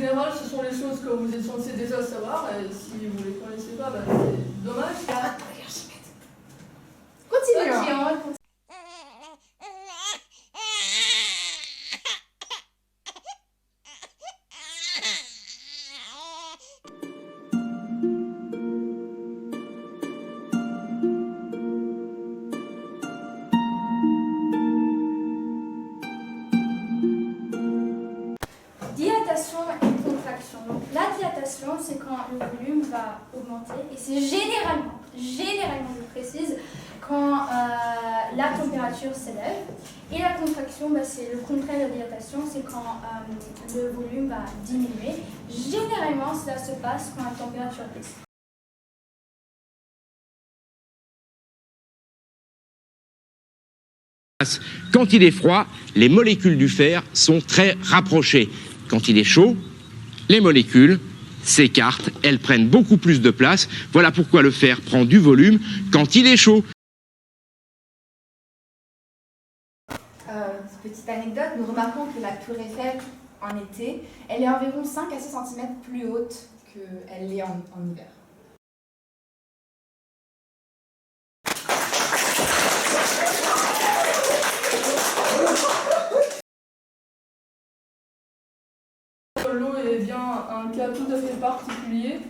général, ce sont les choses que vous êtes censé déjà savoir, et si vous ne les connaissez pas, bah, c'est dommage. Continuons. Dilatation et contraction. Donc la dilatation, c'est quand le volume va augmenter et c'est généralement, je précise, quand la température s'élève. Et la contraction, c'est le contraire de la dilatation, c'est quand le volume va diminuer. Généralement, cela se passe quand la température baisse. Quand il est froid, les molécules du fer sont très rapprochées. Quand il est chaud, les molécules s'écartent, elles prennent beaucoup plus de place. Voilà pourquoi le fer prend du volume quand il est chaud. Petite anecdote, nous remarquons que la tour Eiffel, en été, elle est environ 5 à 6 cm plus haute qu'elle l'est en hiver. L'eau est bien un cas tout à fait particulier.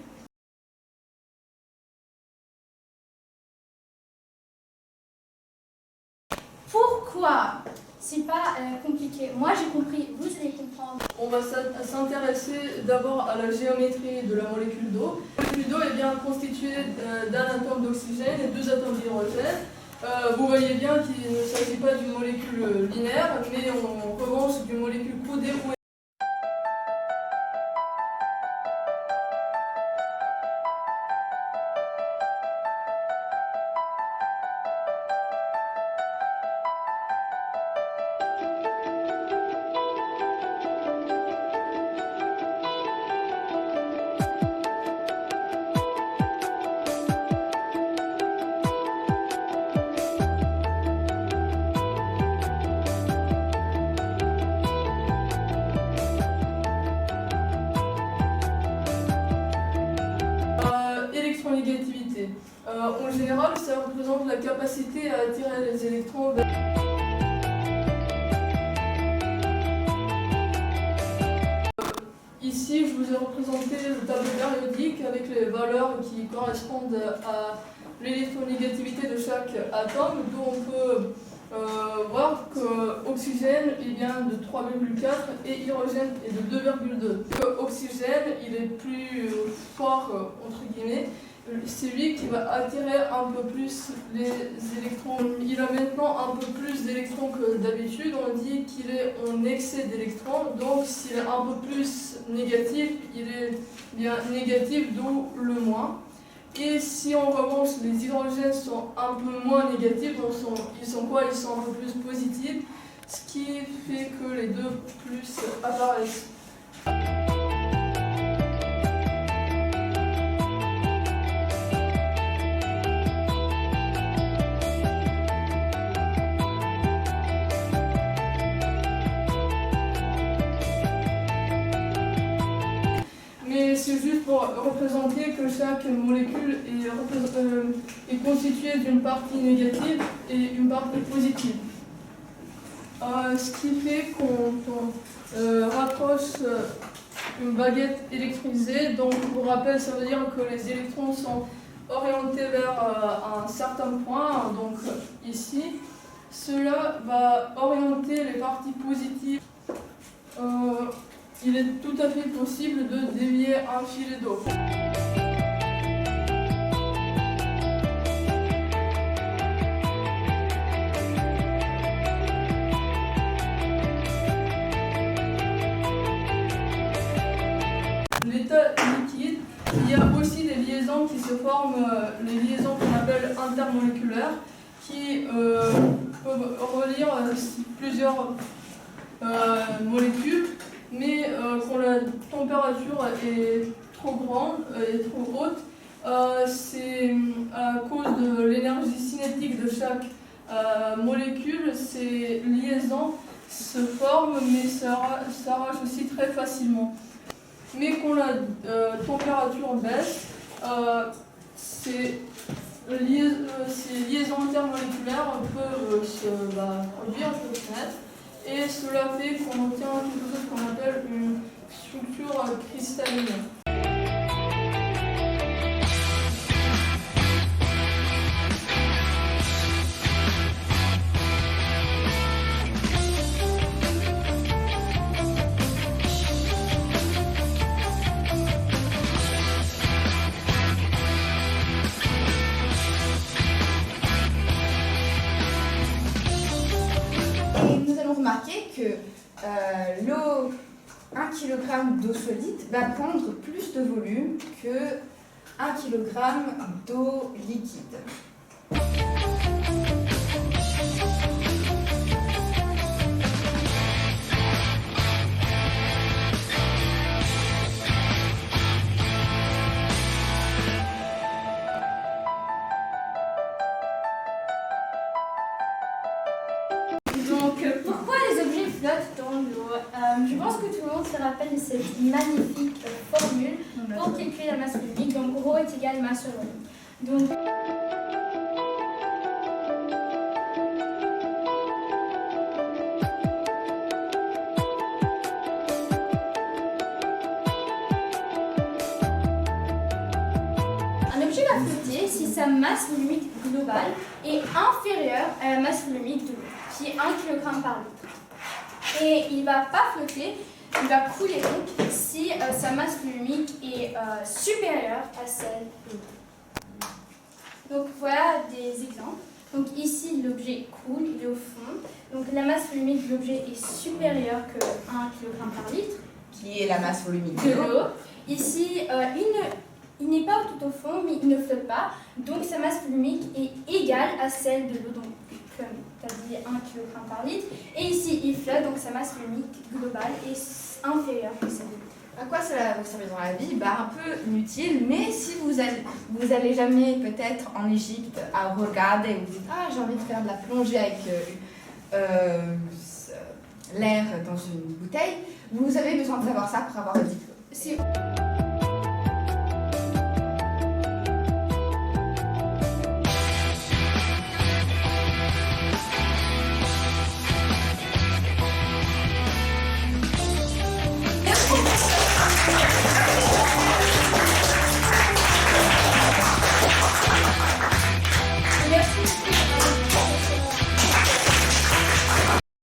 Pourquoi? C'est pas compliqué. Moi j'ai compris, vous allez comprendre. On va s'intéresser d'abord à la géométrie de la molécule d'eau. La molécule d'eau est bien constituée d'un atome d'oxygène et 2 atomes d'hydrogène. Vous voyez bien qu'il ne s'agit pas d'une molécule linéaire, mais en revanche d'une molécule codée. Électronégativité. En général, ça représente la capacité à attirer les électrons vers... Ici, je vous ai représenté le tableau périodique avec les valeurs qui correspondent à l'électronégativité de chaque atome, d'où on peut voir que oxygène il vient de 3,4 et hydrogène est de 2,2. Oxygène il est plus fort entre guillemets, c'est lui qui va attirer un peu plus les électrons. Il a maintenant un peu plus d'électrons que d'habitude, on dit qu'il est en excès d'électrons, donc s'il est un peu plus négatif, il est bien négatif, d'où le moins. Et si en revanche les hydrogènes sont un peu moins négatifs, donc ils sont quoi? Ils sont un peu plus positifs, ce qui fait que les deux plus apparaissent. Mais c'est juste pour représenter que chaque molécule est constituée d'une partie négative et une partie positive. Ce qui fait qu'on rapproche une baguette électrisée. Donc pour rappel, ça veut dire que les électrons sont orientés vers un certain point, donc ici. Cela va orienter les parties positives. Il est tout à fait possible de dévier un filet d'eau. L'état liquide, il y a aussi des liaisons qui se forment, les liaisons qu'on appelle intermoléculaires, qui peuvent relire plusieurs molécules. Mais quand la température est trop grande et trop haute, c'est à cause de l'énergie cinétique de chaque molécule, ces liaisons se forment mais s'arrachent aussi très facilement. mais quand la température baisse, ces liaisons intermoléculaires peuvent se produire, peuvent se mettre, et cela fait qu'on obtient quelque chose qu'on appelle une structure cristalline. Et nous allons remarquer que l'eau, 1 kg d'eau solide va prendre plus de volume que 1 kg d'eau liquide. Donc, pourquoi les objets flottent dans l'eau? Je pense que tout le monde se rappelle de cette magnifique formule pour calculer la masse volumique. Donc, rho est égal masse sur volume. Donc, un objet va flotter si sa masse volumique globale est inférieure à la masse volumique de l'eau, qui est 1 kg par litre. Et il ne va pas flotter, il va couler donc si sa masse volumique est supérieure à celle de l'eau. Donc voilà des exemples. Donc ici l'objet coule, il est au fond. Donc la masse volumique de l'objet est supérieure que 1 kg par litre Qui est la masse volumique de l'eau. Ici il n'est pas tout au fond, mais il ne flotte pas. Donc sa masse volumique est égale à celle de l'eau, donc comme tu as dit 1 kg par litre. Et ici il flotte, donc sa masse volumique globale est inférieure que celle de l'eau. À quoi cela vous servez dans la vie? Un peu inutile, mais si vous allez jamais peut-être en Égypte à Hurghada et vous dites ah j'ai envie de faire de la plongée avec l'air dans une bouteille, vous avez besoin de savoir ça pour avoir le diplôme.